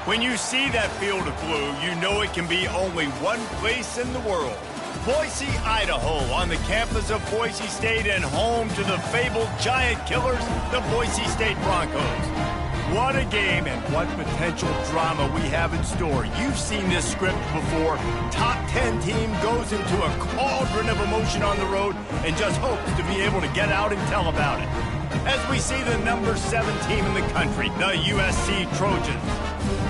When you see that field of blue, you know it can be only one place in the world. Boise, Idaho, on the campus of Boise State and home to the fabled giant killers, the Boise State Broncos. What a game and what potential drama we have in store. You've seen this script before. Top 10 team goes into a cauldron of emotion on the road and just hopes to be able to get out and tell about it. As we see the number 7 team in the country, the USC Trojans,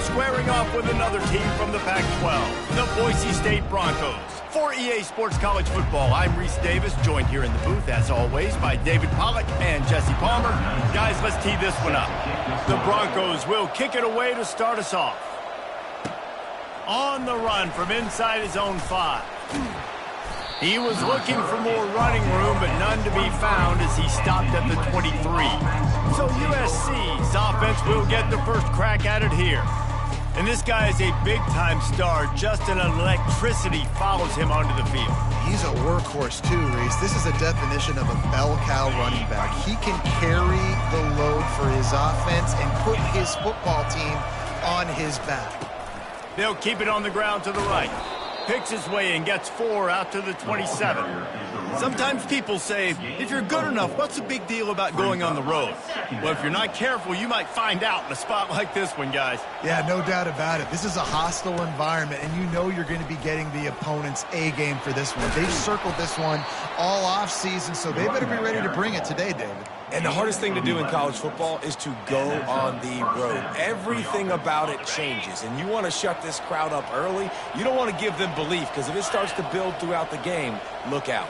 squaring off with another team from the Pac-12, the Boise State Broncos. For EA Sports College Football, I'm Reese Davis, joined here in the booth, as always, by David Pollack and Jesse Palmer. Guys, let's tee this one up. The Broncos will kick it away to start us off. On the run from inside his own 5. He was looking for more running room, but none to be found as he stopped at the 23. So USC's offense will get the first crack at it here. And this guy is a big-time star. Just an electricity follows him onto the field. He's a workhorse too, Reese. This is a definition of a bell cow running back. He can carry the load for his offense and put his football team on his back. They'll keep it on the ground to the right. Picks his way and gets 4 out to the 27. Sometimes people say, if you're good enough, what's the big deal about going on the road? Well, if you're not careful, you might find out in a spot like this one, guys. Yeah, no doubt about it. This is a hostile environment, and you know you're going to be getting the opponent's A-game for this one. They've circled this one all off-season, so they better be ready to bring it today, David. And the hardest thing to do in college football is to go on the road. Everything about it changes, and you want to shut this crowd up early. You don't want to give them belief, because if it starts to build throughout the game, look out.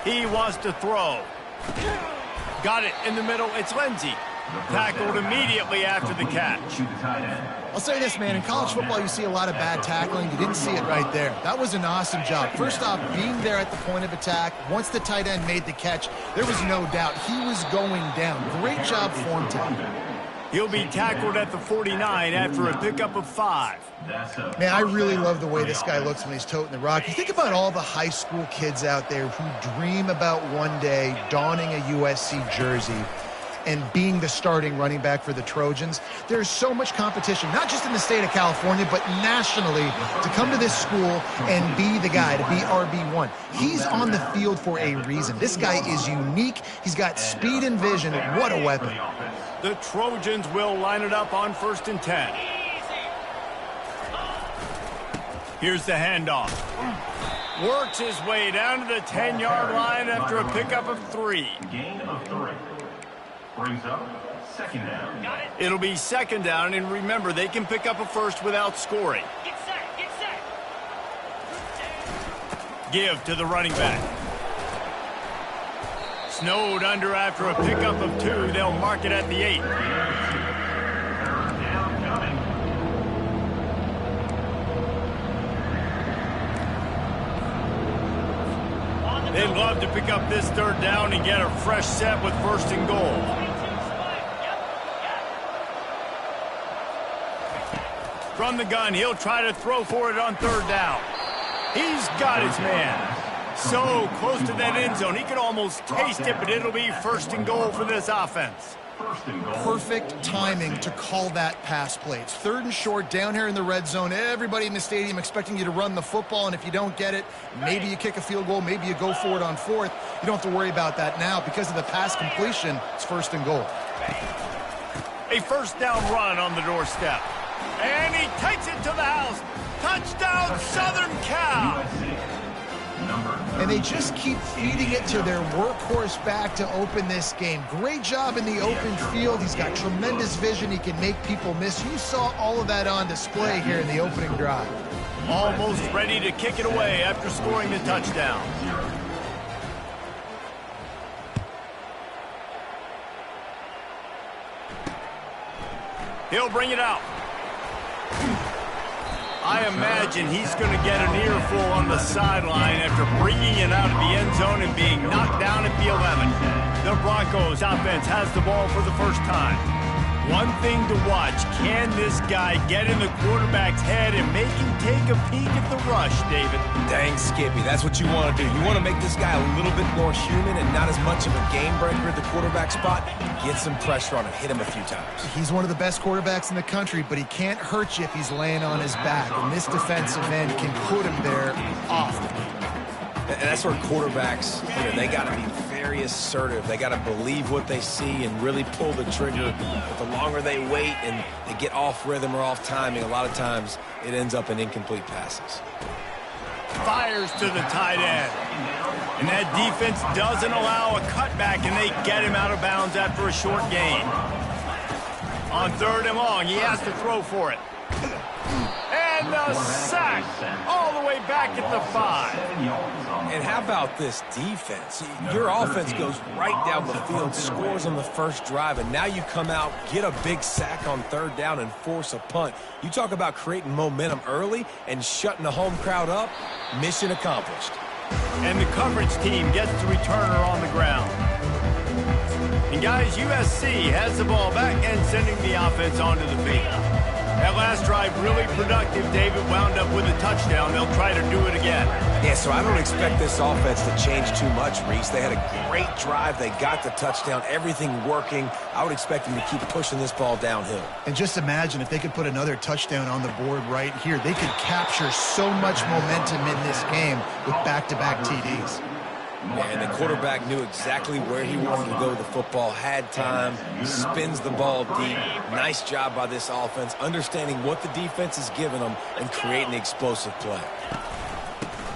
He wants to throw. Got it in the middle. It's Lindsey. Tackled immediately after the catch. I'll say this, man. In college football, you see a lot of bad tackling. You didn't see it right there. That was an awesome job. First off, being there at the point of attack. Once the tight end made the catch, there was no doubt he was going down. Great job form tackle. He'll be tackled at the 49 after a pickup of 5. Man, I really love the way this guy looks when he's toting the rock. You think about all the high school kids out there who dream about one day donning a USC jersey and being the starting running back for the Trojans. There's so much competition, not just in the state of California, but nationally, to come to this school and be the guy, to be RB1. He's on the field for a reason. This guy is unique. He's got speed and vision. What a weapon. The Trojans will line it up on 1st and 10. Here's the handoff. Works his way down to the 10-yard line after a pickup of 3. Gain of 3. Brings up 2nd down. It'll be 2nd down, and remember, they can pick up a first without scoring. Get set, get set. Give to the running back. Snowed under after a pickup of 2. They'll mark it at the 8. They'd love to pick up this 3rd down and get a fresh set with 1st and goal. From the gun, he'll try to throw for it on 3rd down. He's got his man. So close to that end zone, he could almost taste it, but it'll be 1st and goal for this offense. Perfect timing to call that pass play. It's 3rd and short down here in the red zone. Everybody in the stadium expecting you to run the football, and if you don't get it, maybe you kick a field goal, maybe you go for it on 4th. You don't have to worry about that now. Because of the pass completion, it's 1st and goal. A 1st down run on the doorstep. And he takes it to the house. Touchdown, Southern Cal. And they just keep feeding it to their workhorse back to open this game. Great job in the open field. He's got tremendous vision. He can make people miss. You saw all of that on display here in the opening drive. Almost ready to kick it away after scoring the touchdown. He'll bring it out. I imagine he's going to get an earful on the sideline after bringing it out of the end zone and being knocked down at the 11. The Broncos offense has the ball for the first time. One thing to watch, can this guy get in the quarterback's head and make him take a peek at the rush, David? Dang, Skippy, that's what you want to do. You want to make this guy a little bit more human and not as much of a game breaker at the quarterback spot. Get some pressure on him, hit him a few times. He's one of the best quarterbacks in the country, but he can't hurt you if he's laying on his back, and this defensive end can put him there often. And that's where quarterbacks, they got to be very assertive. They got to believe what they see and really pull the trigger. But the longer they wait and they get off rhythm or off timing, a lot of times it ends up in incomplete passes. Fires to the tight end. And that defense doesn't allow a cutback, and they get him out of bounds after a short gain. On 3rd and long, he has to throw for it. And the sack all the way back at the 5. And how about this defense? Your offense goes right down the field, scores on the first drive, and now you come out, get a big sack on 3rd down, and force a punt. You talk about creating momentum early and shutting the home crowd up. Mission accomplished. And the coverage team gets the returner on the ground. And guys, USC has the ball back and sending the offense onto the field. That last drive really productive. David wound up with a touchdown. They'll try to do it again. Yeah, so I don't expect this offense to change too much, Reese. They had a great drive. They got the touchdown. Everything working. I would expect them to keep pushing this ball downhill. And just imagine if they could put another touchdown on the board right here. They could capture so much momentum in this game with back-to-back TDs. And the quarterback knew exactly where he wanted to go with the football, had time, spins the ball deep. Nice job by this offense, understanding what the defense is giving them and creating the explosive play.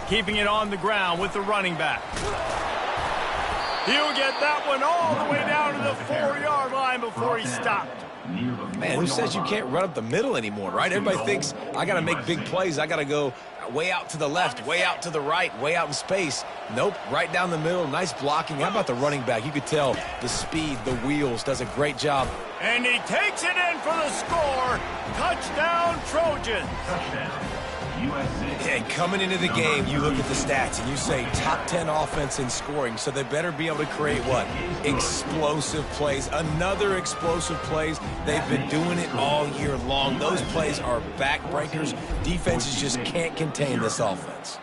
Keeping it on the ground with the running back. He'll get that one all the way down to the 4-yard line before he stopped. Man, who says you can't run up the middle anymore, right? Everybody thinks, I got to make big plays. I got to go way out to the left, way out to the right, way out in space. Nope, right down the middle. Nice blocking. How about the running back? You could tell the speed, the wheels, does a great job. And he takes it in for the score. Touchdown, Trojans. Touchdown, USC. And coming into the game, you look at the stats and you say top 10 offense in scoring, so they better be able to create what? Explosive plays. Another explosive plays. They've been doing it all year long. Those plays are backbreakers. Defenses just can't contain this offense.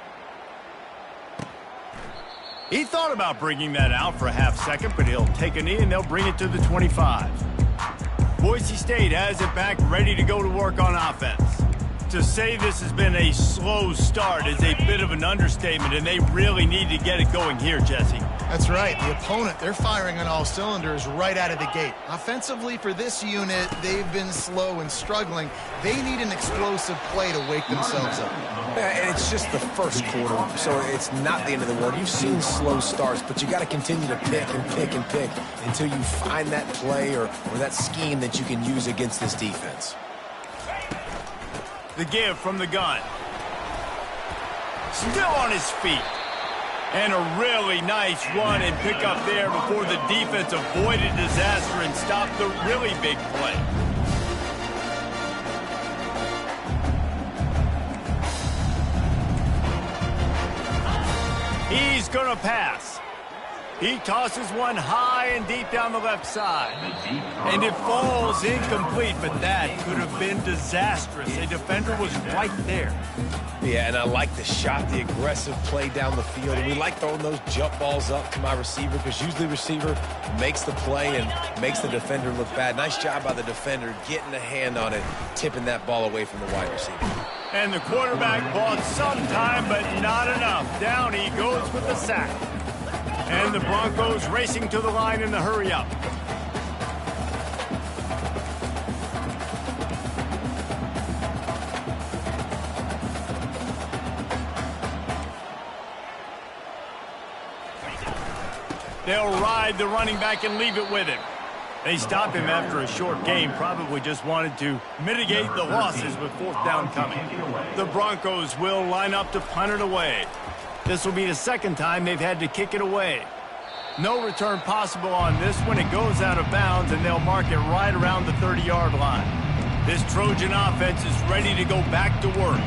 He thought about bringing that out for a half second, but he'll take a knee and they'll bring it to the 25. Boise State has it back, ready to go to work on offense. To say this has been a slow start is a bit of an understatement, and they really need to get it going here, Jesse. That's right. The opponent, they're firing on all cylinders right out of the gate. Offensively, for this unit, they've been slow and struggling. They need an explosive play to wake themselves up. And it's just the first quarter, so it's not the end of the world. You've seen slow starts, but you got to continue to pick and pick and pick until you find that play or that scheme that you can use against this defense. The give from the gun. Still on his feet. And a really nice run and pick up there before the defense avoided disaster and stopped the really big play. He's going to pass. He tosses one high and deep down the left side. And it falls incomplete, but that could have been disastrous. A defender was right there. Yeah, and I like the shot, the aggressive play down the field. And we like throwing those jump balls up to my receiver because usually the receiver makes the play and makes the defender look bad. Nice job by the defender getting a hand on it, tipping that ball away from the wide receiver. And the quarterback bought some time, but not enough. Down he goes with the sack. And the Broncos racing to the line in the hurry-up. They'll ride the running back and leave it with him. They stop him after a short game, probably just wanted to mitigate the losses with 4th down coming. The Broncos will line up to punt it away. This will be the second time they've had to kick it away. No return possible on this one. It goes out of bounds, and they'll mark it right around the 30-yard line. This Trojan offense is ready to go back to work.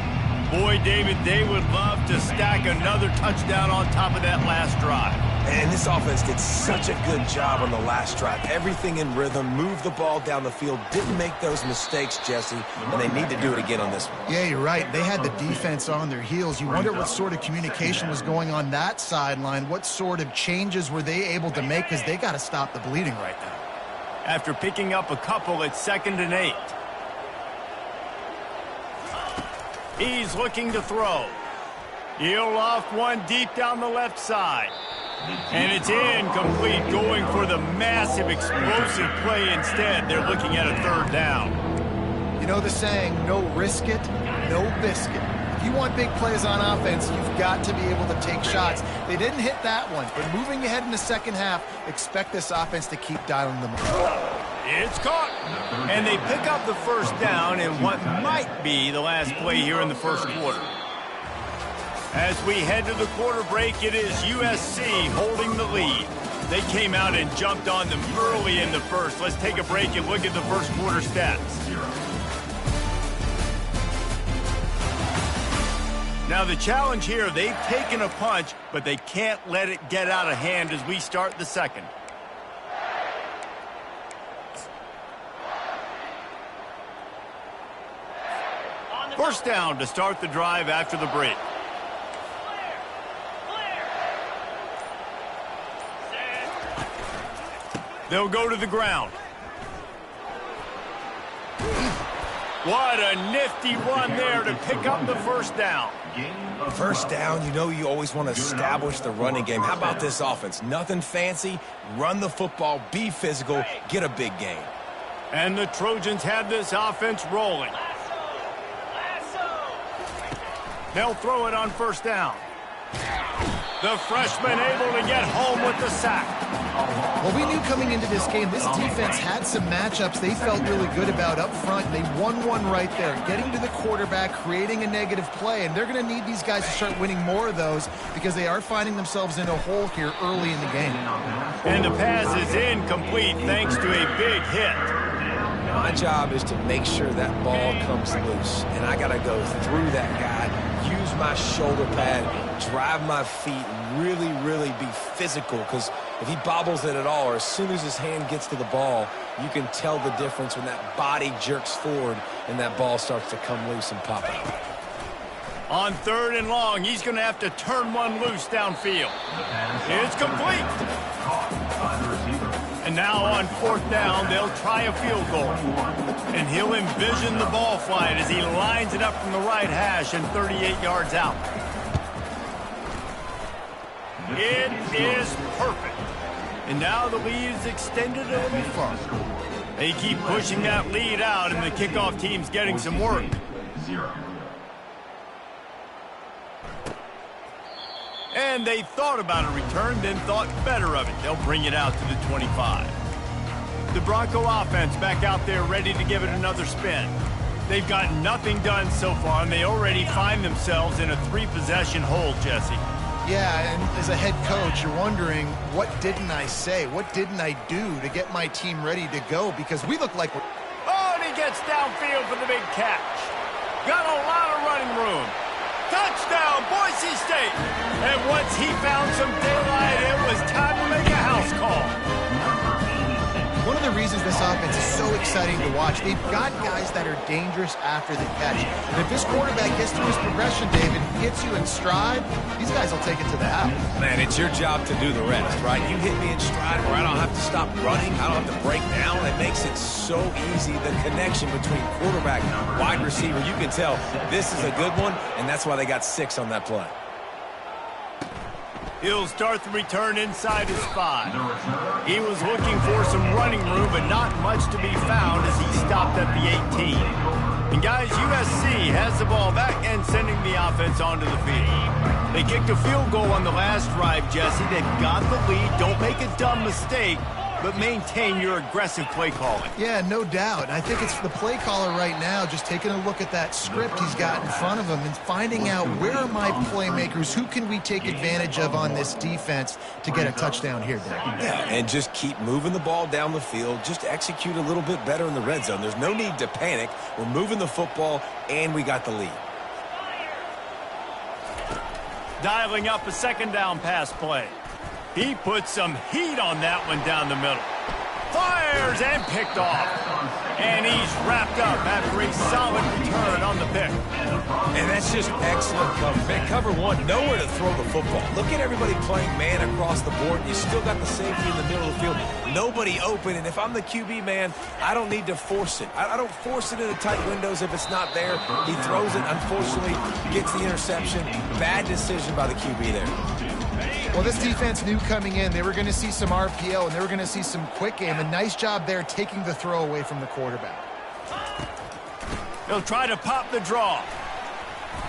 Boy, David, they would love to stack another touchdown on top of that last drive. And this offense did such a good job on the last drive. Everything in rhythm, moved the ball down the field, didn't make those mistakes, Jesse, and they need to do it again on this one. Yeah, you're right. They had the defense on their heels. You wonder what sort of communication was going on that sideline. What sort of changes were they able to make, because they got to stop the bleeding right now. After picking up a couple, it's 2nd and 8. He's looking to throw. He'll off one deep down the left side. And it's incomplete, going for the massive explosive play instead. They're looking at a 3rd down. You know the saying, no risk it, no biscuit. If you want big plays on offense, you've got to be able to take shots. They didn't hit that one, but moving ahead in the second half, expect this offense to keep dialing them up. It's caught. And they pick up the 1st down in what might be the last play here in the 1st quarter. As we head to the quarter break, it is USC holding the lead. They came out and jumped on them early in the 1st. Let's take a break and look at the 1st quarter stats. Now the challenge here, they've taken a punch, but they can't let it get out of hand as we start the 2nd. First down to start the drive after the break. They'll go to the ground. What a nifty run there to pick up the 1st down. First down, you know you always want to establish the running game. How about this offense? Nothing fancy. Run the football, be physical, get a big gain. And the Trojans have this offense rolling. They'll throw it on 1st down. The freshman able to get home with the sack. Well, we knew coming into this game, this defense had some matchups they felt really good about up front. They won one right there, getting to the quarterback, creating a negative play, and they're going to need these guys to start winning more of those because they are finding themselves in a hole here early in the game. And the pass is incomplete thanks to a big hit. My job is to make sure that ball comes loose, and I got to go through that guy, use my shoulder pad, drive my feet, and really be physical, because if he bobbles it at all, or as soon as his hand gets to the ball, you can tell the difference when that body jerks forward and that ball starts to come loose and pop out. On 3rd and long, he's going to have to turn one loose downfield. It's complete. And now on 4th down, they'll try a field goal. And he'll envision the ball flight as he lines it up from the right hash and 38 yards out. It is perfect. And now the lead is extended a little further. They keep pushing that lead out, and the kickoff team's getting some work. And they thought about a return, then thought better of it. They'll bring it out to the 25. The Bronco offense back out there ready to give it another spin. They've got nothing done so far, and they already find themselves in a 3-possession hole, Jesse. Yeah, and as a head coach, you're wondering, what didn't I say? What didn't I do to get my team ready to go? Because we look like we're... Oh, and he gets downfield for the big catch. Got a lot of running room. Touchdown, Boise State. And once he found some daylight, it was time to make a house call. One of the reasons this offense is so exciting to watch, they've got guys that are dangerous after the catch. And if this quarterback gets through his progression, David, hits you in stride, these guys will take it to the house. Man, it's your job to do the rest, right? You hit me in stride where I don't have to stop running, I don't have to break down. It makes it so easy, the connection between quarterback and wide receiver. You can tell this is a good one, and that's why they got 6 on that play. He'll start the return inside his 5. He was looking for some running room, but not much to be found as he stopped at the 18. And guys, USC has the ball back and sending the offense onto the field. They kicked a field goal on the last drive, Jesse. They've got the lead. Don't make a dumb mistake, but maintain your aggressive play calling. Yeah, no doubt. I think it's the play caller right now just taking a look at that script he's got in front of him and finding out, where are my playmakers? Who can we take advantage of on this defense to get a touchdown here, Dave? Yeah, and just keep moving the ball down the field. Just execute a little bit better in the red zone. There's no need to panic. We're moving the football, and we got the lead. Dialing up a 2nd down pass play. He put some heat on that one down the middle. Fires and picked off. And he's wrapped up after a solid return on the pick. And that's just excellent cover. Man, cover one, nowhere to throw the football. Look at everybody playing man across the board. You still got the safety in the middle of the field. Nobody open. And if I'm the QB, man, I don't need to force it. I don't force it into tight windows if it's not there. He throws it, unfortunately, gets the interception. Bad decision by the QB there. Well, this defense knew coming in they were going to see some RPO and they were going to see some quick game. A nice job there taking the throw away from the quarterback. He'll try to pop the draw.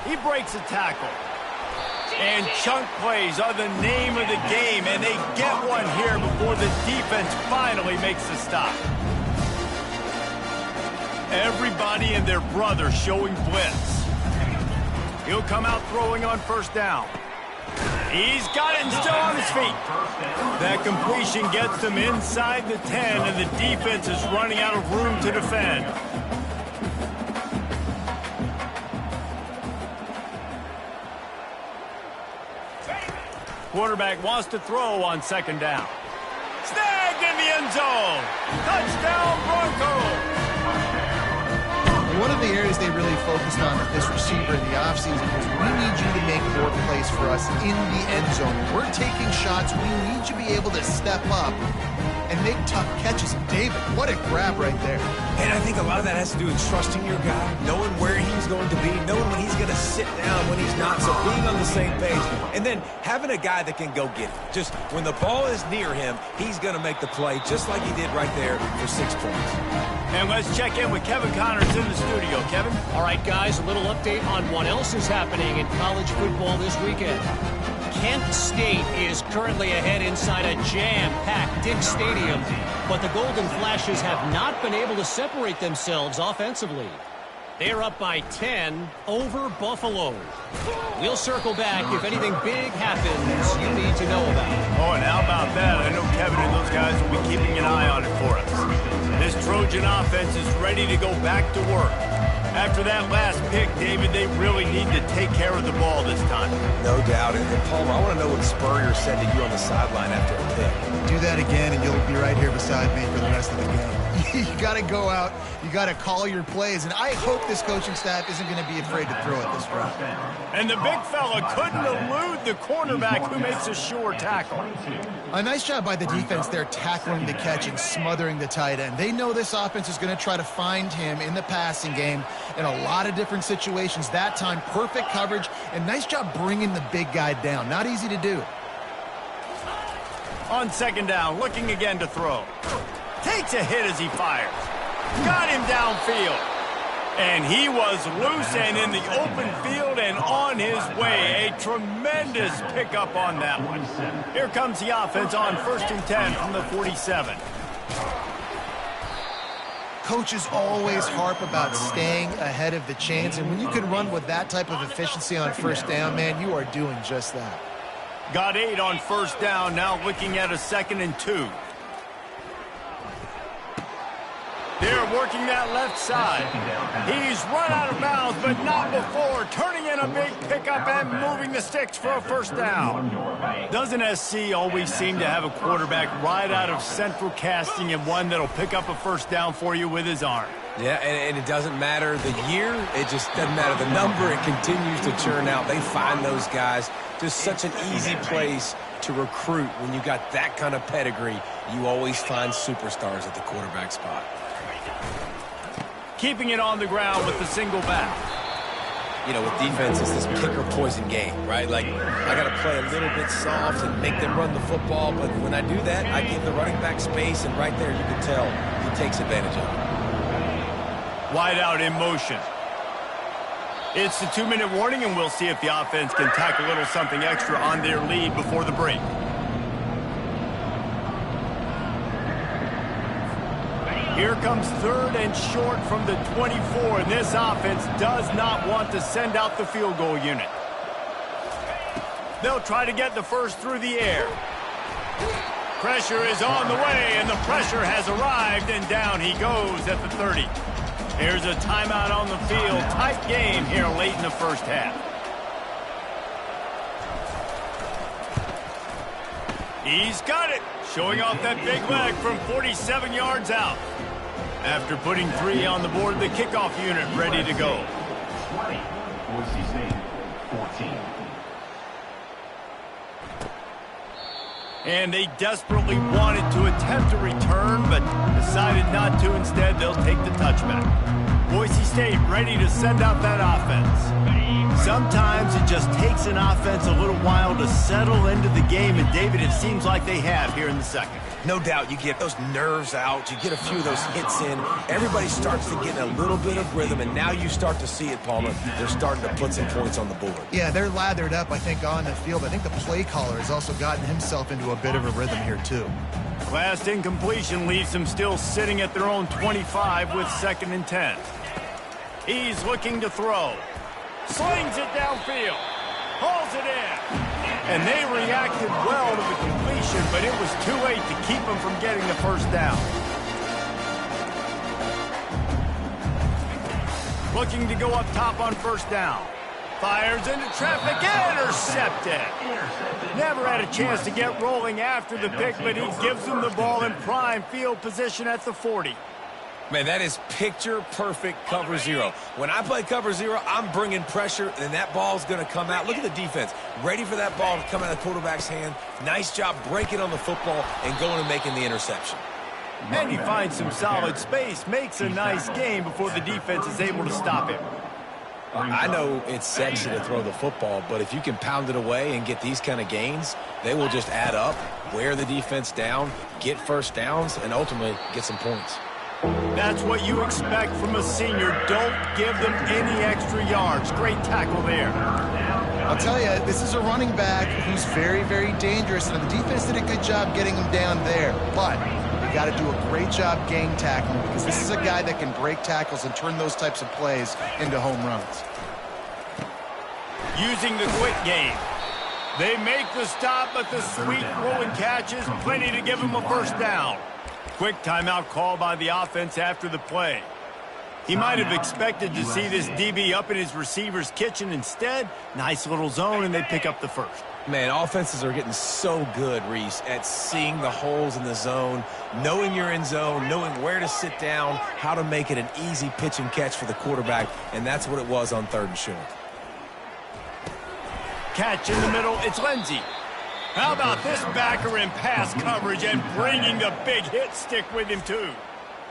He breaks a tackle. And chunk plays are the name of the game, and they get one here before the defense finally makes the stop. Everybody and their brother showing blitz. He'll come out throwing on first down. He's got it and still on his feet. That completion gets them inside the 10, and the defense is running out of room to defend. Quarterback wants to throw on second down. Snagged in the end zone. Touchdown, Broncos. One of the areas they really focused on with this receiver in the offseason was we need you to make more plays for us in the end zone. We're taking shots. We need you to be able to step up and make tough catches. David, what a grab right there. And I think a lot of that has to do with trusting your guy, knowing where he's going to be, knowing when he's going to sit down, when he's not, so being on the same page, and then having a guy that can go get it. Just when the ball is near him, he's going to make the play, just like he did right there for 6 points. And let's check in with Kevin Connors in the studio. Kevin? All right, guys, a little update on what else is happening in college football this weekend. Kent State is currently ahead inside a jam-packed Dick Stadium, but the Golden Flashes have not been able to separate themselves offensively. They're up by 10 over Buffalo. We'll circle back if anything big happens you need to know about. Oh, and how about that? I know Kevin and those guys will be keeping an eye on it for us. This Trojan offense is ready to go back to work. After that last pick, David, they really need to take care of the ball this time. No doubt. And Palmer, I want to know what Spurrier said to you on the sideline after a pick. Do that again, and you'll be right here beside me for the rest of the game. You got to go out. You got to call your plays. And I hope this coaching staff isn't going to be afraid to throw it this route. And the big fella couldn't elude the cornerback who makes a sure tackle. A nice job by the defense there tackling the catch and smothering the tight end. They know this offense is going to try to find him in the passing game in a lot of different situations. That time, perfect coverage, and nice job bringing the big guy down. Not easy to do. On second down, looking again to throw. Takes a hit as he fires. Got him downfield. And he was loose and in the open field and on his way. A tremendous pickup on that one. Here comes the offense on 1st and 10 from the 47. Coaches always harp about staying ahead of the chains, and when you can run with that type of efficiency on first down, man, you are doing just that. Got 8 on first down, now looking at a 2nd and 2. They're working that left side. He's run out of bounds, but not before. Turning in a big pickup and moving the sticks for a first down. Doesn't SC always seem to have a quarterback right out of central casting and one that'll pick up a first down for you with his arm? Yeah, and it doesn't matter the year. It just doesn't matter the number. It continues to churn out. They find those guys. Just such an easy place to recruit. When you got that kind of pedigree, you always find superstars at the quarterback spot. Keeping it on the ground with the single back. You know, with defense, it's this pick or poison game, right? Like, I got to play a little bit soft and make them run the football, but when I do that, I give the running back space, and right there you can tell he takes advantage of it. Wide out in motion. It's the 2-minute warning, and we'll see if the offense can tack a little something extra on their lead before the break. Here comes 3rd and short from the 24, and this offense does not want to send out the field goal unit. They'll try to get the first through the air. Pressure is on the way, and the pressure has arrived, and down he goes at the 30. Here's a timeout on the field. Tight game here late in the first half. He's got it, showing off that big leg from 47 yards out. After putting 3 on the board, the kickoff unit ready to go. 20, Boise State, 14. And they desperately wanted to attempt a return, but decided not to. Instead, they'll take the touchback. Boise State ready to send out that offense. Sometimes it just takes an offense a little while to settle into the game, and David, it seems like they have here in the second. No doubt you get those nerves out, you get a few of those hits in, everybody starts to get in a little bit of rhythm, and now you start to see it, Palmer. They're starting to put some points on the board. Yeah, they're lathered up, I think, on the field. I think the play caller has also gotten himself into a bit of a rhythm here, too. Last incompletion leaves them still sitting at their own 25 with 2nd and 10. He's looking to throw. Slings it downfield. Hauls it in. And they reacted well to the completion, but it was too late to keep them from getting the first down. Looking to go up top on 1st down. Fires into traffic, intercepted. Never had a chance to get rolling after the pick, but he gives them the ball in prime field position at the 40. Man, that is picture-perfect cover 0. When I play cover 0, I'm bringing pressure, and that ball's going to come out. Look at the defense. Ready for that ball to come out of the quarterback's hand. Nice job breaking on the football and going and making the interception. And he finds some solid space, makes a nice game before the defense is able to stop him. I know it's sexy to throw the football, but if you can pound it away and get these kind of gains, they will just add up, wear the defense down, get first downs, and ultimately get some points. That's what you expect from a senior. Don't give them any extra yards. Great tackle there. I'll tell you, this is a running back who's very, very dangerous, and the defense did a good job getting him down there. But you got to do a great job gang tackling, because this is a guy that can break tackles and turn those types of plays into home runs. Using the quick game. They make the stop, but the sweet rolling catch is plenty to give him a first down. Quick timeout call by the offense after the play. He might have expected to see this DB up in his receiver's kitchen. Instead, nice little zone, and they pick up the first. Man, offenses are getting so good, Reese, at seeing the holes in the zone, knowing you're in zone, knowing where to sit down, how to make it an easy pitch and catch for the quarterback, and that's what it was on 3rd and short. Catch in the middle, it's Lindsey. How about this backer in pass coverage and bringing the big hit stick with him, too?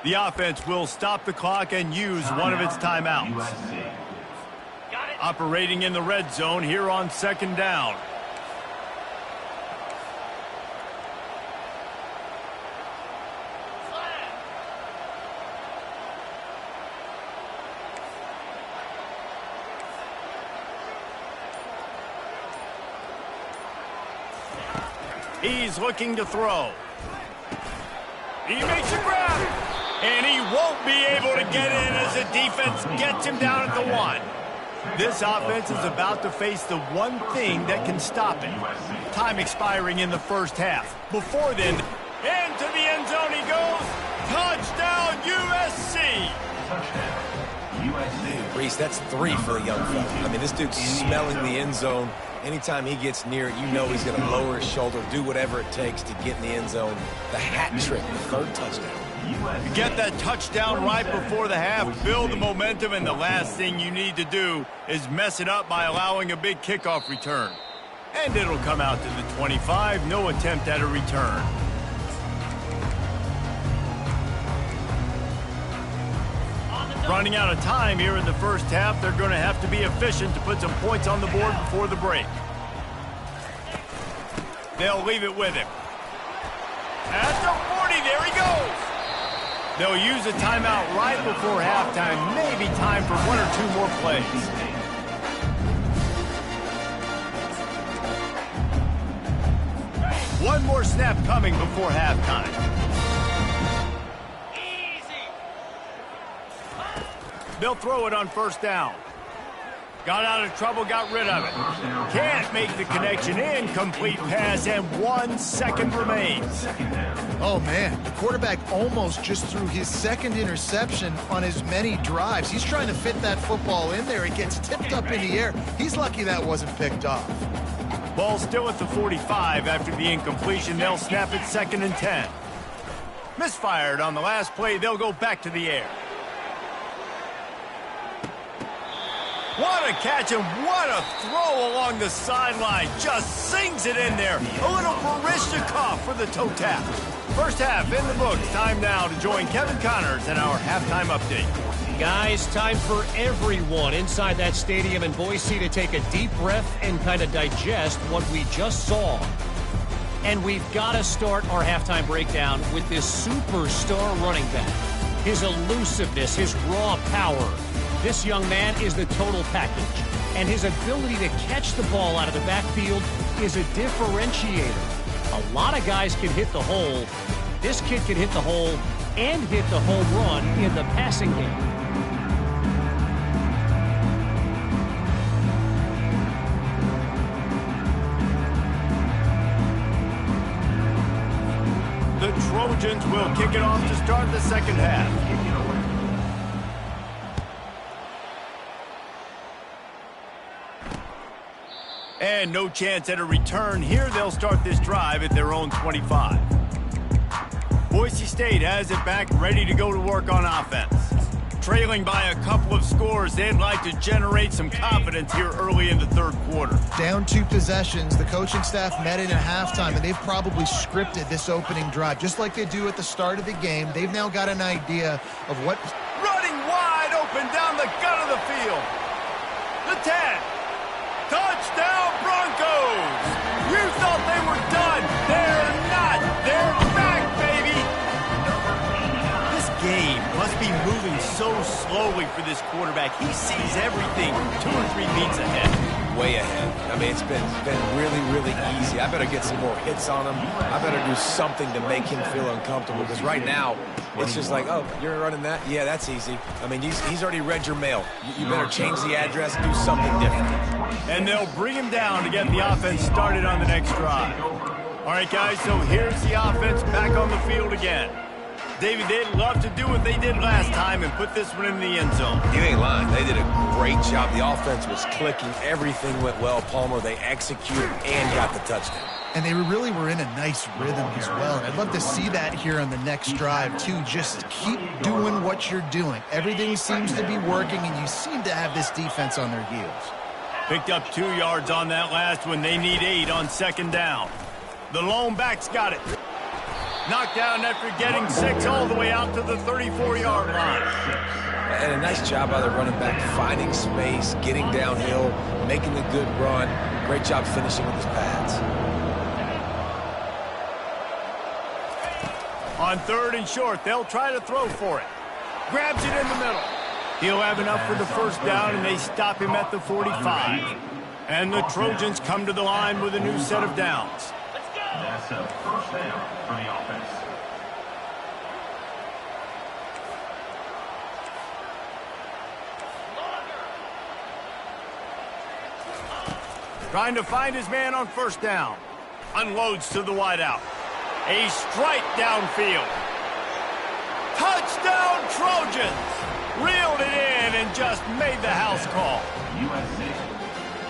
The offense will stop the clock and use one of its timeouts. Operating in the red zone here on 2nd down. He's looking to throw. He makes a grab, and he won't be able to get in as the defense gets him down at the 1. This offense is about to face the one thing that can stop it. Time expiring in the 1st half. Before then, into the end zone he goes. Touchdown, USC! Touchdown, USC. Reese, that's 3 for the young fella. I mean, this dude's smelling the end zone. Anytime he gets near it, you know he's going to lower his shoulder, do whatever it takes to get in the end zone. The hat trick, the 3rd touchdown. You get that touchdown right before the half, build the momentum, and the last thing you need to do is mess it up by allowing a big kickoff return. And it'll come out to the 25, no attempt at a return. Running out of time here in the 1st half, they're going to have to be efficient to put some points on the board before the break. They'll leave it with him. At the 40, there he goes. They'll use a timeout right before halftime. Maybe time for 1 or 2 more plays. One more snap coming before halftime. They'll throw it on 1st down. Got out of trouble, got rid of it. Can't make the connection. Incomplete pass, and 1 second remains. Oh, man. The quarterback almost just threw his 2nd interception on as many drives. He's trying to fit that football in there. It gets tipped up in the air. He's lucky that wasn't picked off. Ball still at the 45 after the incompletion. They'll snap it 2nd and 10. Misfired on the last play. They'll go back to the air. What a catch and what a throw along the sideline. Just sings it in there. A little Barishnikov for the toe tap. First half in the books. Time now to join Kevin Connors in our halftime update. Guys, time for everyone inside that stadium in Boise to take a deep breath and kind of digest what we just saw. And we've got to start our halftime breakdown with this superstar running back. His elusiveness, his raw power. This young man is the total package. And his ability to catch the ball out of the backfield is a differentiator. A lot of guys can hit the hole. This kid can hit the hole and hit the home run in the passing game. The Trojans will kick it off to start the second half. And no chance at a return. Here they'll start this drive at their own 25. Boise State has it back, ready to go to work on offense. Trailing by a couple of scores, they'd like to generate some confidence here early in the third quarter. Down 2 possessions, the coaching staff met in at halftime, and they've probably scripted this opening drive. Just like they do at the start of the game, they've now got an idea of what... Running wide open down the gut of the field. The 10. Touchdown Broncos! You thought they were done. They're not. They're back, baby. This game must be moving so slowly for this quarterback. He sees everything 2 or 3 beats ahead. Way ahead. I mean, it's been really, really easy. I better get some more hits on him. I better do something to make him feel uncomfortable, because right now, it's just like, oh, you're running that? Yeah, that's easy. I mean, he's already read your mail. You better change the address, do something different. And they'll bring him down to get the offense started on the next drive. All right, guys, so here's the offense back on the field again. David, they'd love to do what they did last time and put this one in the end zone. You ain't lying. They did a great job. The offense was clicking. Everything went well, Palmer. They executed and got the touchdown. And they really were in a nice rhythm as well. And I'd love to see that here on the next drive, too. Just keep doing what you're doing. Everything seems to be working, and you seem to have this defense on their heels. Picked up 2 yards on that last one. They need 8 on second down. The lone back's got it. Knocked down after getting 6 all the way out to the 34-yard line. And a nice job by the running back, finding space, getting downhill, making a good run. Great job finishing with his pads. On 3rd and short, they'll try to throw for it. Grabs it in the middle. He'll have enough for the first down, and they stop him at the 45. And the Trojans come to the line with a new set of downs. That's a first down for the offense. Trying to find his man on first down. Unloads to the wideout. A strike downfield. Touchdown Trojans! Reeled it in and just made the house call. USC.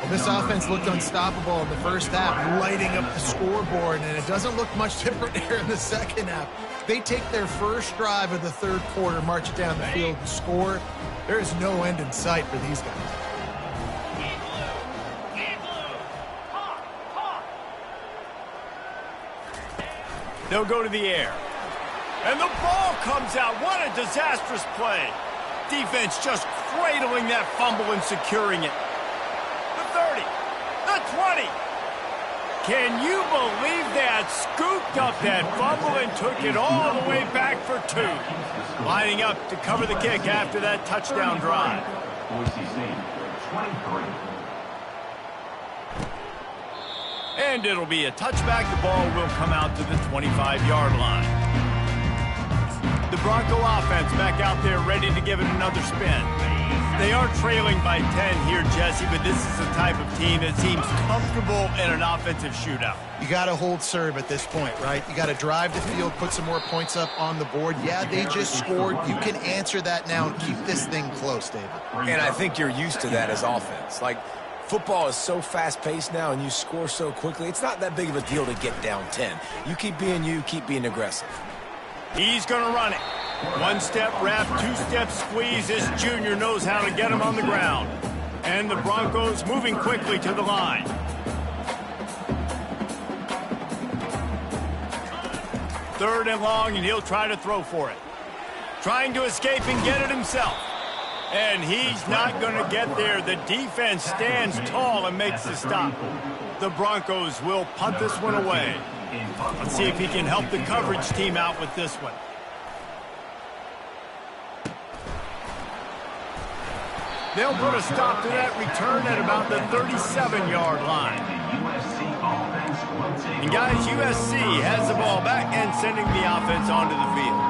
Well, this offense looked unstoppable in the first half, lighting up the scoreboard, and it doesn't look much different here in the second half. They take their first drive of the third quarter, march it down the field, and score. There is no end in sight for these guys. They'll go to the air. And the ball comes out. What a disastrous play. Defense just cradling that fumble and securing it. The 30. The 20. Can you believe that? Scooped up that fumble and took it all the way back for 2. Lining up to cover the kick after that touchdown drive. Boise State, 23. And it'll be a touchback. The ball will come out to the 25-yard line. The Bronco offense back out there ready to give it another spin. They are trailing by 10 here, Jesse, but this is the type of team that seems comfortable in an offensive shootout. You got to hold serve at this point, right? You got to drive the field, put some more points up on the board. Yeah, they just scored. You can answer that now and keep this thing close, David. And I think you're used to that as offense. Like, Football is so fast-paced now, and you score so quickly, it's not that big of a deal to get down 10. You keep being aggressive. He's going to run it. One-step wrap, two-step squeeze. This junior knows how to get him on the ground. And the Broncos moving quickly to the line. Third and long, and he'll try to throw for it. Trying to escape and get it himself. And he's not going to get there. The defense stands tall and makes the stop. The Broncos will punt this one away. Let's see if he can help the coverage team out with this one. They'll put a stop to that return at about the 37-yard line. And guys, USC has the ball back and sending the offense onto the field.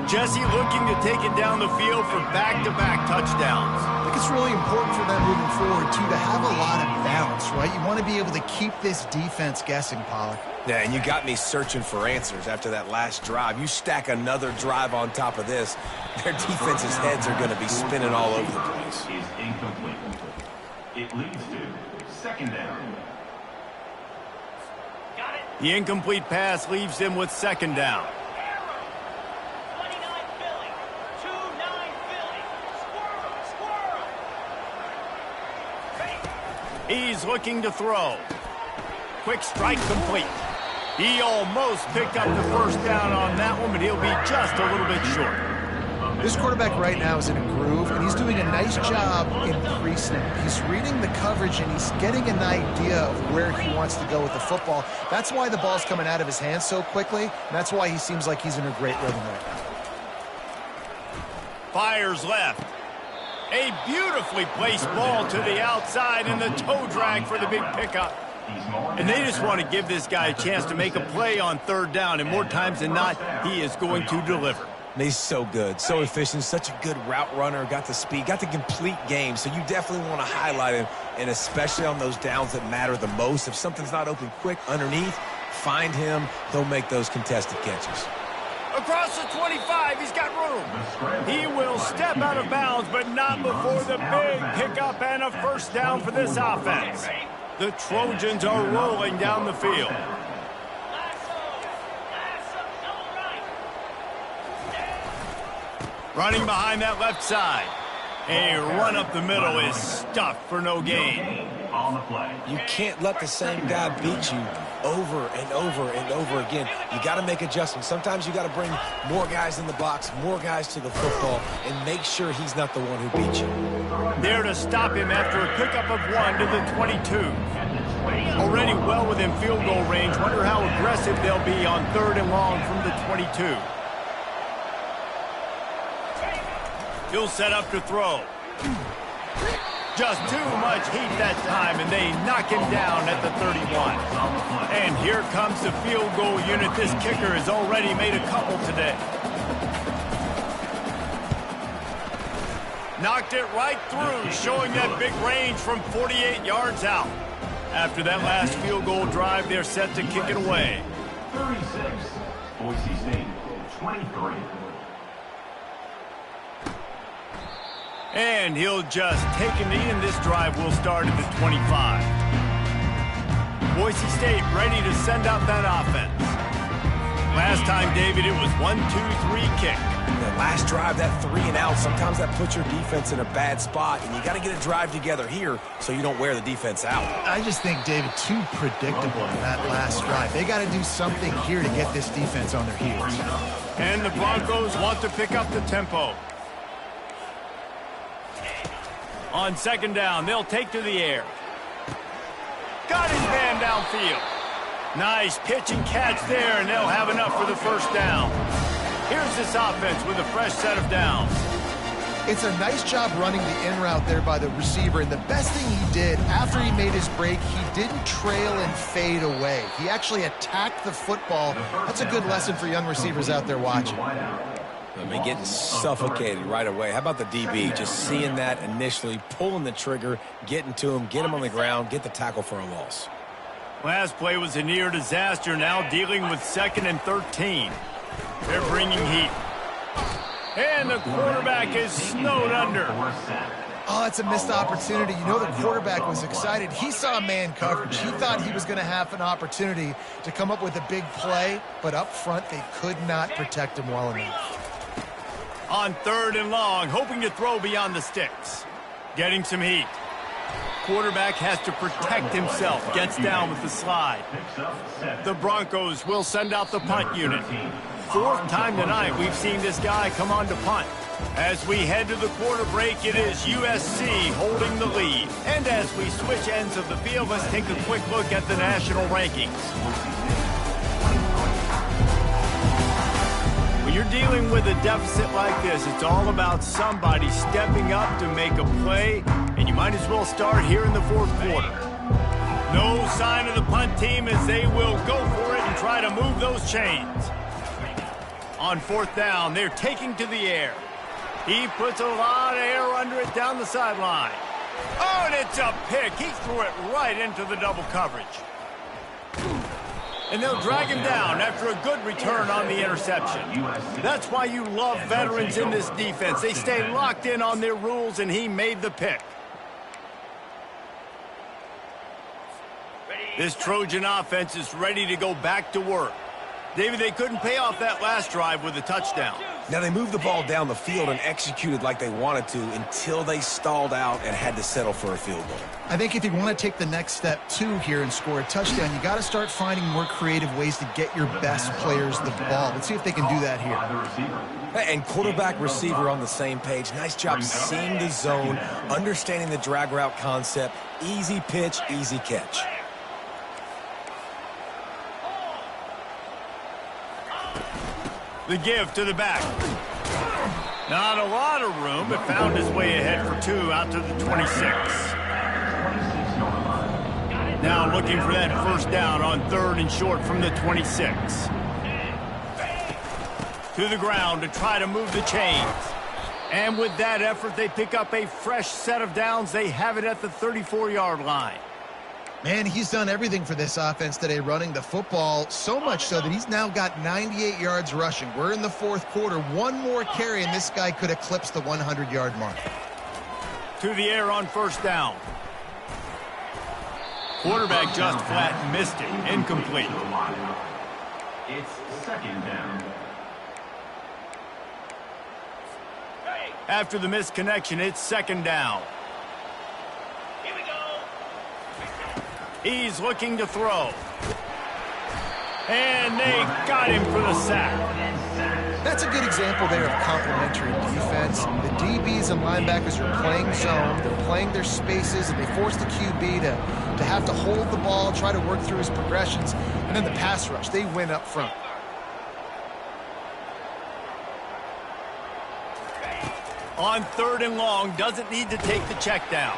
Jesse looking to take it down the field for back-to-back touchdowns. I think it's really important for them moving forward, too, to have a lot of balance, right? You want to be able to keep this defense guessing, Pollack. Yeah, and you got me searching for answers after that last drive. You stack another drive on top of this, their defense's heads are going to be spinning all over the place. Is incomplete. It leads to second down. The incomplete pass leaves them with second down. He's looking to throw. Quick strike complete. He almost picked up the first down on that one, but he'll be just a little bit short. This quarterback right now is in a groove, and he's doing a nice job in pre-snap. He's reading the coverage, and he's getting an idea of where he wants to go with the football. That's why the ball's coming out of his hands so quickly, and that's why he seems like he's in a great rhythm right now. Fires left. A beautifully placed ball to the outside, and the toe drag for the big pickup. And they just want to give this guy a chance to make a play on third down, and more times than not, he is going to deliver. And he's so good, so efficient, such a good route runner, got the speed, got the complete game, so you definitely want to highlight him, and especially on those downs that matter the most. If something's not open quick underneath, find him, he'll make those contested catches. Across the 25, he's got room. He will step out of bounds, but not before the big pickup and a first down for this offense. The Trojans are rolling down the field. Running behind that left side. A run up the middle is stuffed for no gain. You can't let the same guy beat you over and over and over again. You got to make adjustments. Sometimes you got to bring more guys in the box, more guys to the football, and make sure he's not the one who beat you. There to stop him after a pickup of 1 to the 22. Already well within field goal range. Wonder how aggressive they'll be on third and long from the 22. He'll set up to throw. Just too much heat that time, and they knock him down at the 31. And here comes the field goal unit. This kicker has already made a couple today. Knocked it right through, showing that big range from 48 yards out. After that last field goal drive, they're set to kick it away. 36, Boise State, 23. And he'll just take a knee, and this drive will start at the 25. Boise State ready to send out that offense. Last time, David, it was 1-2-3 kick. The last drive, that 3 and out, sometimes that puts your defense in a bad spot, and you got to get a drive together here so you don't wear the defense out. I just think, David, too predictable in that last drive. They got to do something here to get this defense on their heels. And the Broncos want to pick up the tempo. On second down, they'll take to the air. Got his man downfield. Nice pitch and catch there, and they'll have enough for the first down. Here's this offense with a fresh set of downs. It's a nice job running the in route there by the receiver, and the best thing he did after he made his break, he didn't trail and fade away. He actually attacked the football. That's a good lesson for young receivers out there watching. I mean, getting suffocated right away. How about the DB? Just seeing that initially, pulling the trigger, getting to him, get him on the ground, get the tackle for a loss. Last play was a near disaster, now dealing with 2nd and 13. They're bringing heat. And the quarterback is snowed under. Oh, it's a missed opportunity. You know the quarterback was excited. He saw man coverage. He thought he was going to have an opportunity to come up with a big play, but up front they could not protect him well enough. On 3rd and long, hoping to throw beyond the sticks. Getting some heat. Quarterback has to protect himself. Gets down with the slide. The Broncos will send out the punt unit. 4th time tonight we've seen this guy come on to punt. As we head to the quarter break, it is USC holding the lead. And as we switch ends of the field, let's take a quick look at the national rankings. When you're dealing with a deficit like this, it's all about somebody stepping up to make a play, and you might as well start here in the 4th quarter. No sign of the punt team as they will go for it and try to move those chains. On 4th down, they're taking to the air. He puts a lot of air under it down the sideline. Oh, and it's a pick. He threw it right into the double coverage. And they'll drag him down after a good return on the interception. That's why you love veterans in this defense. They stay locked in on their rules, and he made the pick. This Trojan offense is ready to go back to work. David, they couldn't pay off that last drive with a touchdown. Now, they moved the ball down the field and executed like they wanted to until they stalled out and had to settle for a field goal. I think if you want to take the next step, too, here and score a touchdown, you got to start finding more creative ways to get your best players the ball. Let's see if they can do that here. And quarterback, receiver on the same page. Nice job seeing the zone, understanding the drag route concept. Easy pitch, easy catch. The give to the back. Not a lot of room, but found his way ahead for 2 out to the 26. Now looking for that 1st down on 3rd and short from the 26. To the ground to try to move the chains. And with that effort, they pick up a fresh set of downs. They have it at the 34-yard line. Man, he's done everything for this offense today, running the football, so much so that he's now got 98 yards rushing. We're in the 4th quarter. One more carry, and this guy could eclipse the 100-yard mark. To the air on 1st down. Quarterback just flat missed it. Incomplete. It's 2nd down. After the misconnection, it's 2nd down. He's looking to throw. And they got him for the sack. That's a good example there of complementary defense. The DBs and linebackers are playing zone. They're playing their spaces, and they force the QB to have to hold the ball, try to work through his progressions. And then the pass rush, they win up front. On 3rd and long, doesn't need to take the check down.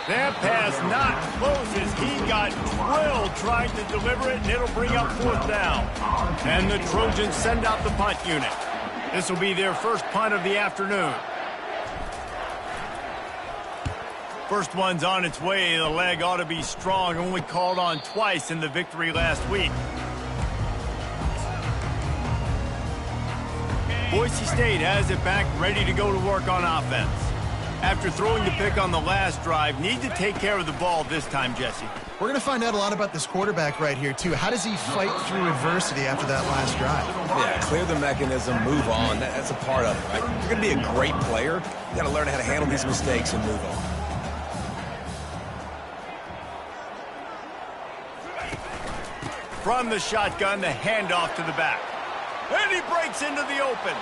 That pass not close as he got drilled trying to deliver it, and it'll bring up 4th down. And the Trojans send out the punt unit. This will be their first punt of the afternoon. First one's on its way. The leg ought to be strong. Only called on twice in the victory last week. Boise State has it back, ready to go to work on offense. After throwing the pick on the last drive, need to take care of the ball this time, Jesse. We're going to find out a lot about this quarterback right here, too. How does he fight through adversity after that last drive? Yeah, clear the mechanism, move on. That's a part of it, right? If you're going to be a great player, you got to learn how to handle these mistakes and move on. From the shotgun, the handoff to the back. And he breaks into the open.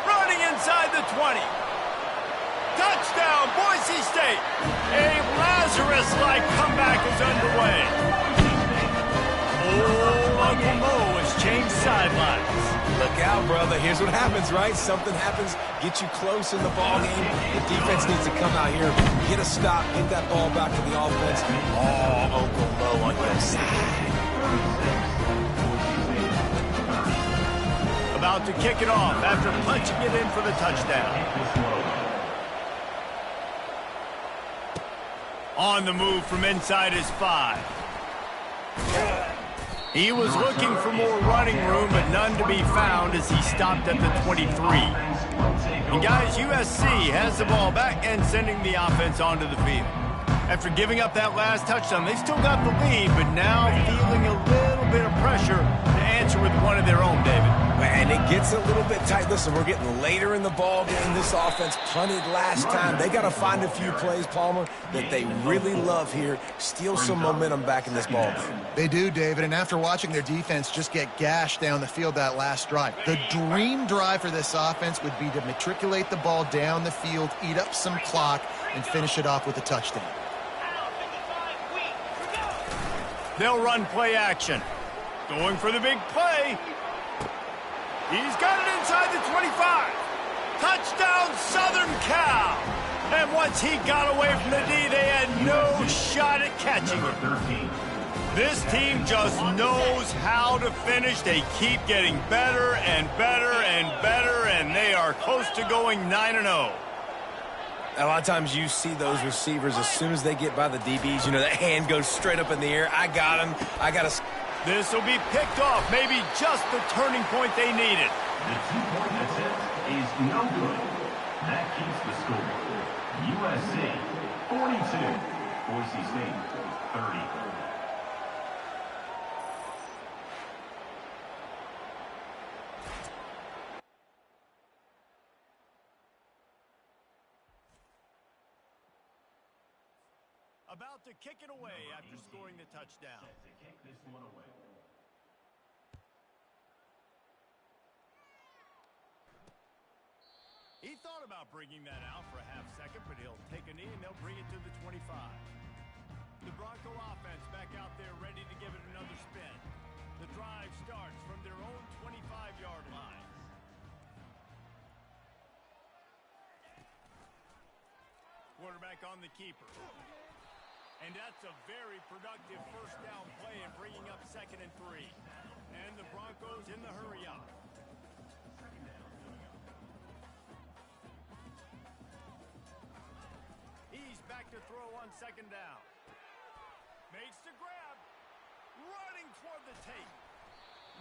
Running inside the 20. Touchdown, Boise State. A Lazarus-like comeback is underway. Old Uncle Mo has changed sidelines. Look out, brother. Here's what happens, right? Something happens, get you close in the ball game. The defense needs to come out here, get a stop, get that ball back to the offense. Oh, Uncle Mo on your side. About to kick it off after punching it in for the touchdown. On the move from inside his 5. He was looking for more running room, but none to be found as he stopped at the 23. And guys, USC has the ball back and sending the offense onto the field. After giving up that last touchdown, they've still got the lead, but now feeling a little bit of pressure to answer with one of their own, David. And it gets a little bit tight. Listen, we're getting later in the ball game. This offense punted last time. They got to find a few plays, Palmer, that they really love here. Steal some momentum back in this ball game. They do, David, and after watching their defense just get gashed down the field that last drive, the dream drive for this offense would be to matriculate the ball down the field, eat up some clock, and finish it off with a touchdown. They'll run play action. Going for the big play. He's got it inside the 25. Touchdown, Southern Cal. And once he got away from the D, they had no shot at catching him. This team just knows how to finish. They keep getting better and better and better, and they are close to going 9-0. A lot of times you see those receivers, as soon as they get by the DBs, you know, that hand goes straight up in the air. I got him. I got to... This will be picked off. Maybe just the turning point they needed. The 2-point attempt is no good. That keeps the score. USC 42, Boise State 30. About to kick it away after scoring the touchdown. Set to kick this one away. He thought about bringing that out for a half second, but he'll take a knee and they'll bring it to the 25. The Bronco offense back out there ready to give it another spin. The drive starts from their own 25-yard line. Quarterback on the keeper. And that's a very productive first down play and bringing up 2nd and 3. And the Broncos in the hurry up. He's back to throw on 2nd down. Makes the grab. Running toward the tape.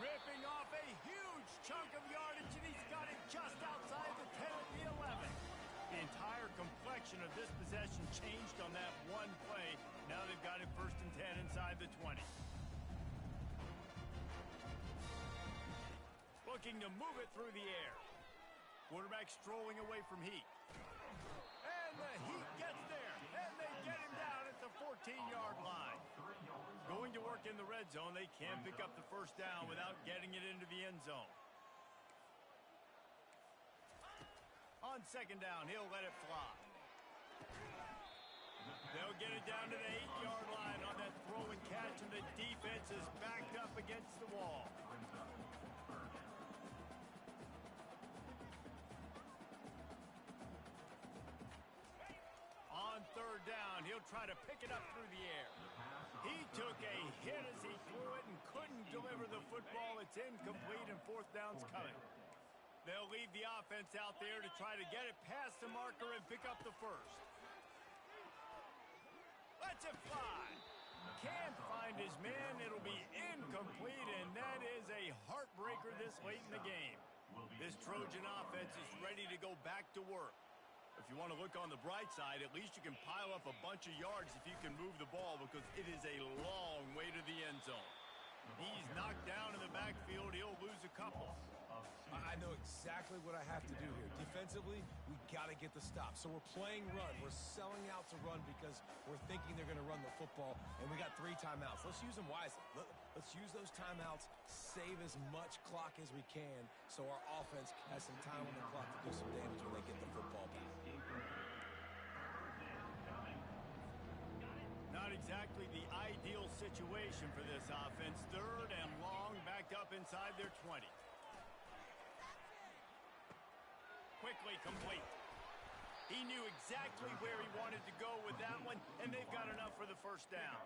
Ripping off a huge chunk of yardage, and he's got it just outside the 10 at the 11. The entire complexion of this possession changed on that one play. Now they've got it 1st and 10 inside the 20. Looking to move it through the air. Quarterback strolling away from Heat. And the Heat gets there. And they get him down at the 14-yard line. Going to work in the red zone. They can't pick up the first down without getting it into the end zone. On 2nd down, he'll let it fly. They'll get it down to the 8-yard line on that throw and catch, and the defense is backed up against the wall. On 3rd down, he'll try to pick it up through the air. He took a hit as he threw it and couldn't deliver the football. It's incomplete, and 4th down's coming. They'll leave the offense out there to try to get it past the marker and pick up the first. Lets it fly. Can't find his man. It'll be incomplete, and that is a heartbreaker this late in the game. This Trojan offense is ready to go back to work. If you want to look on the bright side, at least you can pile up a bunch of yards if you can move the ball, because it is a long way to the end zone. He's knocked down in the backfield. He'll lose a couple. I know exactly what I have to do here. Defensively, we got to get the stop. So we're playing run. We're selling out to run because we're thinking they're going to run the football, and we got 3 timeouts. Let's use them wisely. Let's use those timeouts, save as much clock as we can so our offense has some time on the clock to do some damage when they get the football back. Not exactly the ideal situation for this offense. 3rd and long, backed up inside their 20. Quickly complete. He knew exactly where he wanted to go with that one, and they've got enough for the first down.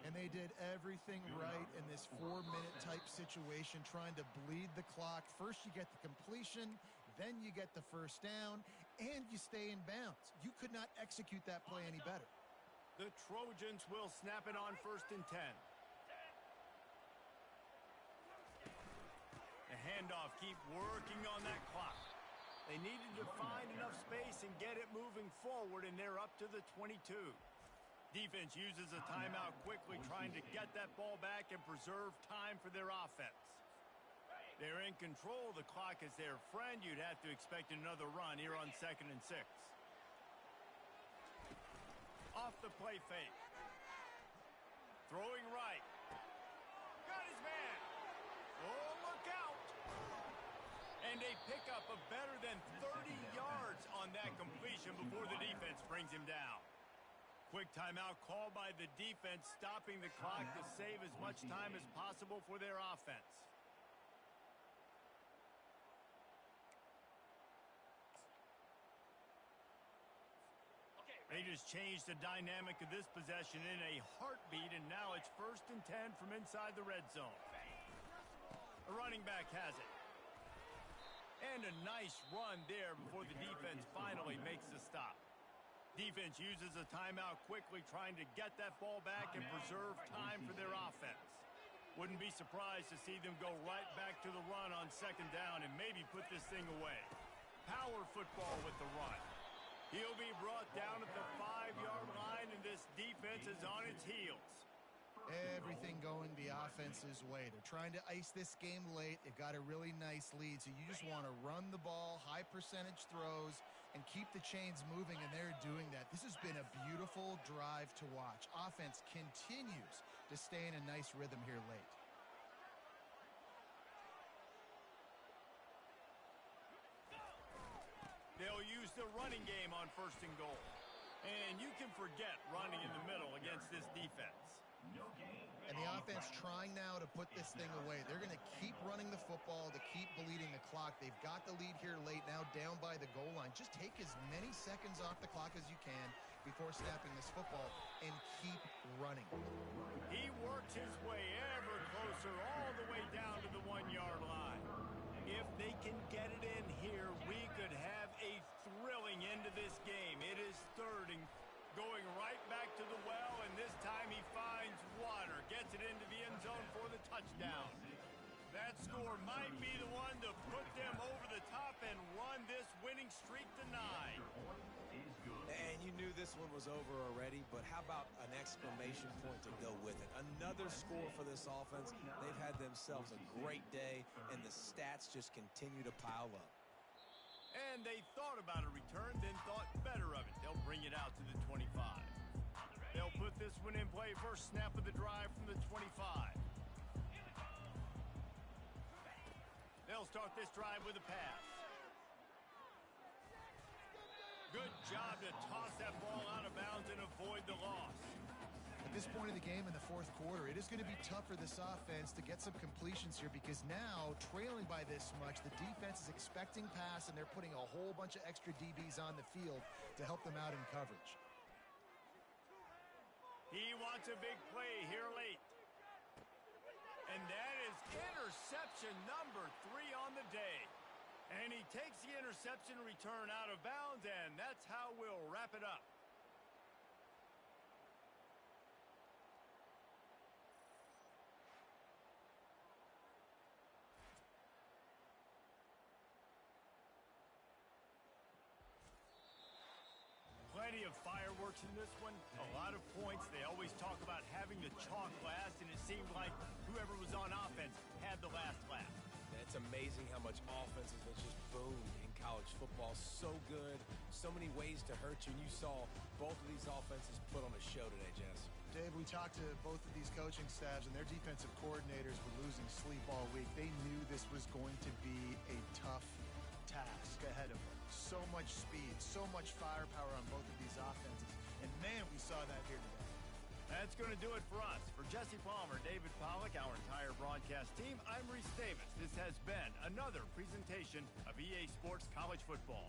And they did everything right in this 4-minute type situation, trying to bleed the clock. First you get the completion, then you get the first down, and you stay in bounds. You could not execute that play any better. The Trojans will snap it on 1st and 10. The handoff, keep working on that clock. They needed to find enough space and get it moving forward, and they're up to the 22. Defense uses a timeout quickly, trying to get that ball back and preserve time for their offense. They're in control. The clock is their friend. You'd have to expect another run here on 2nd and 6. Off the play fake. Throwing right. Got his man. Oh, look out. And a pickup of better than 30 yards on that completion before the defense brings him down. Quick timeout called by the defense, stopping the clock to save as much time as possible for their offense. They just changed the dynamic of this possession in a heartbeat, and now it's 1st and 10 from inside the red zone. The running back has it. And a nice run there before the defense finally makes the stop. Defense uses a timeout quickly, trying to get that ball back and preserve time for their offense. Wouldn't be surprised to see them go right back to the run on 2nd down and maybe put this thing away. Power football with the run. He'll be brought down at the 5-yard line, and this defense is on its heels. Everything going the offense's way. They're trying to ice this game late. They've got a really nice lead, so you just want to run the ball, high percentage throws, and keep the chains moving, and they're doing that. This has been a beautiful drive to watch. Offense continues to stay in a nice rhythm here late. They'll use the running game on 1st and goal. And you can forget running in the middle against this defense. And the offense trying now to put this thing away. They're going to keep running the football to keep bleeding the clock. They've got the lead here late, now down by the goal line. Just take as many seconds off the clock as you can before snapping this football and keep running. He works his way ever closer all the way down to the 1-yard line. If they can get it in here, we could have a thrilling end to this game. It is 3rd and going right back to the well, and this time he finds water, gets it into the end zone for the touchdown. That score might be the one to put them over the top and run this winning streak to 9. And you knew this one was over already, but how about an exclamation point to go with it? Another score for this offense. They've had themselves a great day, and the stats just continue to pile up. And they thought about a return, then thought better of it. They'll bring it out to the 25. They'll put this one in play. First snap of the drive from the 25. They'll start this drive with a pass. Good job to toss that ball out of bounds and avoid the loss. At this point of the game in the 4th quarter, it is going to be tough for this offense to get some completions here, because now, trailing by this much, the defense is expecting pass, and they're putting a whole bunch of extra DBs on the field to help them out in coverage. He wants a big play here late. And that is interception number 3 on the day. And he takes the interception return out of bounds, and that's how we'll wrap it up. Plenty of fireworks in this one, a lot of points. They always talk about having the chalk last, and it seemed like whoever was on offense had the last laugh. It's amazing how much offenses have just boomed in college football. So good, so many ways to hurt you, and you saw both of these offenses put on a show today, Jess. Dave, we talked to both of these coaching staffs, and their defensive coordinators were losing sleep all week. They knew this was going to be a tough task ahead of them. So much speed, so much firepower on both of these offenses. And man, we saw that here today. That's going to do it for us. For Jesse Palmer, David Pollack, our entire broadcast team, I'm Reese Davis. This has been another presentation of EA Sports College Football.